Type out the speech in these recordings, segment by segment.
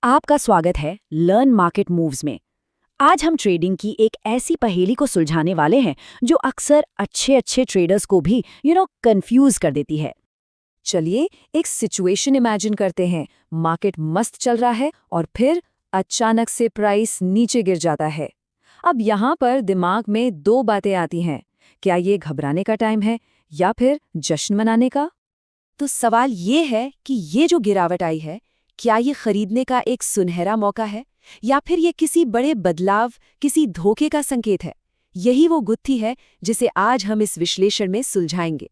आपका स्वागत है लर्न मार्केट मूव्स में। आज हम ट्रेडिंग की एक ऐसी पहेली को सुलझाने वाले हैं जो अक्सर अच्छे अच्छे ट्रेडर्स को भी कंफ्यूज कर देती है। चलिए एक सिचुएशन इमेजिन करते हैं। मार्केट मस्त चल रहा है और फिर अचानक से प्राइस नीचे गिर जाता है। अब यहाँ पर दिमाग में दो बातें आती हैं। क्या ये घबराने का टाइम है या फिर जश्न मनाने का? तो सवाल ये है कि ये जो गिरावट आई है, क्या ये खरीदने का एक सुनहरा मौका है या फिर ये किसी बड़े बदलाव, किसी धोखे का संकेत है? यही वो गुत्थी है जिसे आज हम इस विश्लेषण में सुलझाएंगे।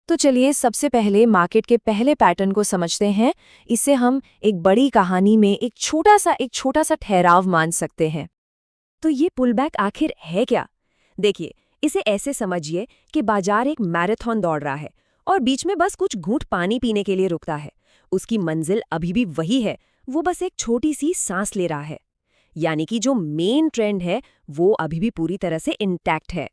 तो चलिए सबसे पहले मार्केट के पहले पैटर्न को समझते हैं। इसे हम एक बड़ी कहानी में एक छोटा सा ठहराव मान सकते हैं। तो ये पुलबैक आखिर है क्या? देखिए, इसे ऐसे समझिए कि बाजार एक मैराथन दौड़ रहा है और बीच में बस कुछ घूंट पानी पीने के लिए रुकता है। उसकी मंजिल अभी भी वही है, वो बस एक छोटी सी सांस ले रहा है। यानी कि जो मेन ट्रेंड है वो अभी भी पूरी तरह से इंटैक्ट है।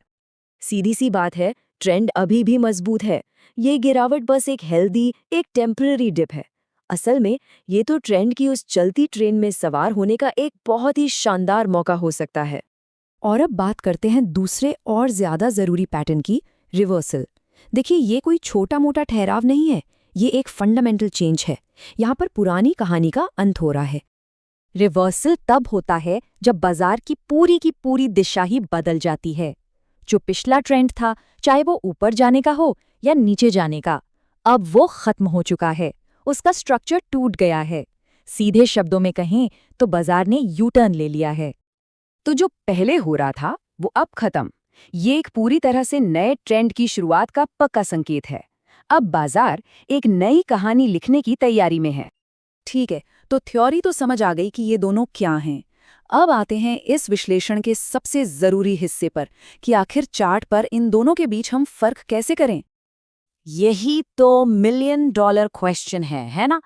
सीधी सी बात है, ट्रेंड अभी भी मजबूत है। ये गिरावट बस एक हेल्दी, एक टेम्पररी डिप है। असल में ये तो ट्रेंड की उस चलती ट्रेन में सवार होने का एक बहुत ही शानदार मौका हो सकता है। और अब बात करते हैं दूसरे और ज्यादा जरूरी पैटर्न की, रिवर्सल। देखिए, ये कोई छोटा मोटा ठहराव नहीं है, ये एक फंडामेंटल चेंज है। यहाँ पर पुरानी कहानी का अंत हो रहा है। रिवर्सल तब होता है जब बाजार की पूरी दिशा ही बदल जाती है। जो पिछला ट्रेंड था, चाहे वो ऊपर जाने का हो या नीचे जाने का, अब वो खत्म हो चुका है। उसका स्ट्रक्चर टूट गया है। सीधे शब्दों में कहें तो बाजार ने यू टर्न ले लिया है। तो जो पहले हो रहा था वो अब खत्म। ये एक पूरी तरह से नए ट्रेंड की शुरुआत का पक्का संकेत है। अब बाजार एक नई कहानी लिखने की तैयारी में है। ठीक है, तो थ्योरी तो समझ आ गई कि ये दोनों क्या हैं। अब आते हैं इस विश्लेषण के सबसे जरूरी हिस्से पर कि आखिर चार्ट पर इन दोनों के बीच हम फर्क कैसे करें। यही तो $1,000,000 क्वेश्चन है ना?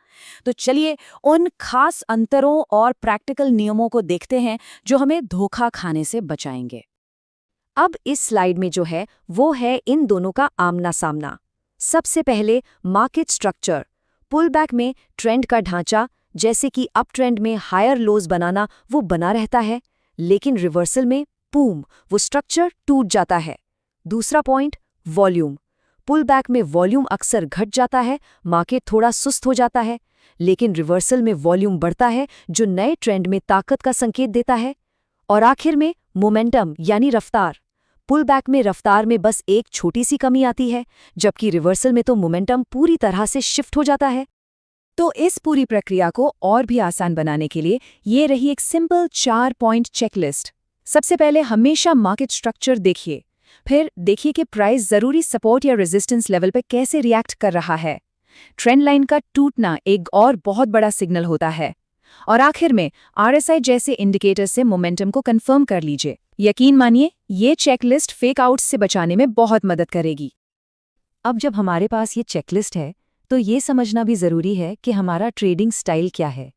तो चलिए उन खास अंतरों और प्रैक्टिकल नियमों को देखते हैं जो हमें धोखा खाने से बचाएंगे। अब इस स्लाइड में जो है वो है इन दोनों का आमना सामना। सबसे पहले मार्केट स्ट्रक्चर। पुलबैक में ट्रेंड का ढांचा, जैसे कि अप ट्रेंड में हायर लोज बनाना, वो बना रहता है, लेकिन रिवर्सल में बूम, वो स्ट्रक्चर टूट जाता है। दूसरा पॉइंट, वॉल्यूम। पुलबैक में वॉल्यूम अक्सर घट जाता है, मार्केट थोड़ा सुस्त हो जाता है, लेकिन रिवर्सल में वॉल्यूम बढ़ता है जो नए ट्रेंड में ताकत का संकेत देता है। और आखिर में मोमेंटम यानी रफ्तार। पुलबैक में रफ्तार में बस एक छोटी सी कमी आती है, जबकि रिवर्सल में तो मोमेंटम पूरी तरह से शिफ्ट हो जाता है। तो इस पूरी प्रक्रिया को और भी आसान बनाने के लिए ये रही एक सिंपल 4 पॉइंट चेकलिस्ट। सबसे पहले हमेशा मार्केट स्ट्रक्चर देखिए, फिर देखिए कि प्राइस जरूरी सपोर्ट या रेजिस्टेंस लेवल पर कैसे रिएक्ट कर रहा है। ट्रेंड लाइन का टूटना एक और बहुत बड़ा सिग्नल होता है। और आखिर में RSI जैसे इंडिकेटर से मोमेंटम को कंफर्म कर लीजिए। यकीन मानिए, ये चेकलिस्ट फेक आउट्स से बचाने में बहुत मदद करेगी। अब जब हमारे पास ये चेकलिस्ट है तो ये समझना भी जरूरी है कि हमारा ट्रेडिंग स्टाइल क्या है।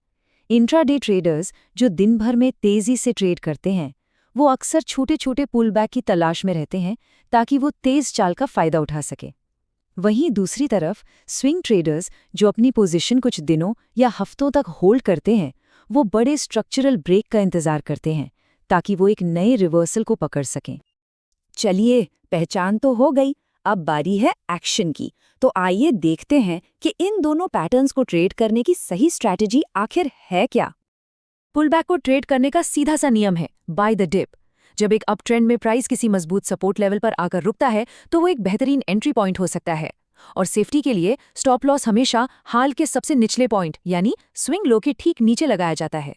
इंट्राडे ट्रेडर्स जो दिन भर में तेजी से ट्रेड करते हैं, वो अक्सर छोटे छोटे पुलबैक की तलाश में रहते हैं ताकि वो तेज चाल का फायदा उठा सके। वहीं दूसरी तरफ स्विंग ट्रेडर्स जो अपनी पोजीशन कुछ दिनों या हफ्तों तक होल्ड करते हैं, वो बड़े स्ट्रक्चरल ब्रेक का इंतजार करते हैं ताकि वो एक नए रिवर्सल को पकड़ सकें। चलिए, पहचान तो हो गई, अब बारी है एक्शन की। तो आइए देखते हैं कि इन दोनों पैटर्न्स को ट्रेड करने की सही स्ट्रैटेजी आखिर है क्या। पुलबैक को ट्रेड करने का सीधा सा नियम है, बाय द डिप। जब एक अप ट्रेंड में प्राइस किसी मजबूत सपोर्ट लेवल पर आकर रुकता है तो वो एक बेहतरीन एंट्री पॉइंट हो सकता है। और सेफ्टी के लिए स्टॉप लॉस हमेशा हाल के सबसे निचले पॉइंट यानी स्विंग लो के ठीक नीचे लगाया जाता है।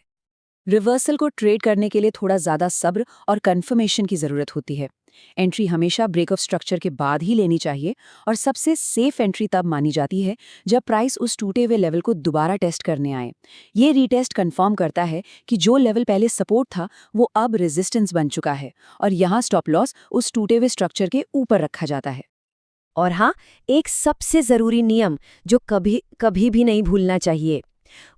रिवर्सल को ट्रेड करने के लिए थोड़ा ज्यादा सब्र और कंफर्मेशन की जरूरत होती है। एंट्री हमेशा ब्रेक ऑफ स्ट्रक्चर के बाद ही लेनी चाहिए और सबसे सेफ एंट्री तब मानी जाती है जब प्राइस उस टूटे हुए लेवल को दोबारा टेस्ट करने आए। ये रीटेस्ट कंफर्म करता है कि जो लेवल पहले सपोर्ट था वो अब रेजिस्टेंस बन चुका है और यहाँ स्टॉप लॉस उस टूटे हुए स्ट्रक्चर के ऊपर रखा जाता है। और हाँ, एक सबसे जरूरी नियम जो कभी भी नहीं भूलना चाहिए,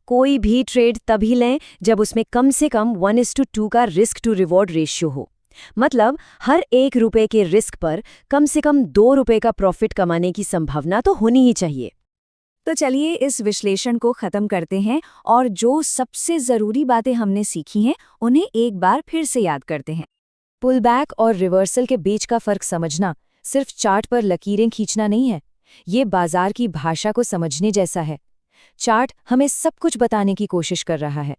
कोई भी ट्रेड तभी लें जब उसमें कम से कम 1:2 का रिस्क टू रिवॉर्ड रेशियो हो। मतलब हर ₹1 के रिस्क पर कम से कम ₹2 का प्रॉफिट कमाने की संभावना तो होनी ही चाहिए। तो चलिए इस विश्लेषण को खत्म करते हैं और जो सबसे ज़रूरी बातें हमने सीखी हैं उन्हें एक बार फिर से याद करते हैं। पुल बैक और रिवर्सल के बीच का फर्क समझना सिर्फ चार्ट पर लकीरें खींचना नहीं है, ये बाजार की भाषा को समझने जैसा है। चार्ट हमें सब कुछ बताने की कोशिश कर रहा है,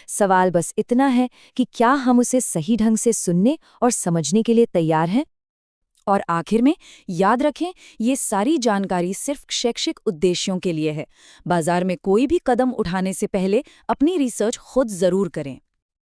सवाल बस इतना है कि क्या हम उसे सही ढंग से सुनने और समझने के लिए तैयार हैं। और आखिर में याद रखें, ये सारी जानकारी सिर्फ शैक्षिक उद्देश्यों के लिए है। बाजार में कोई भी कदम उठाने से पहले अपनी रिसर्च खुद जरूर करें।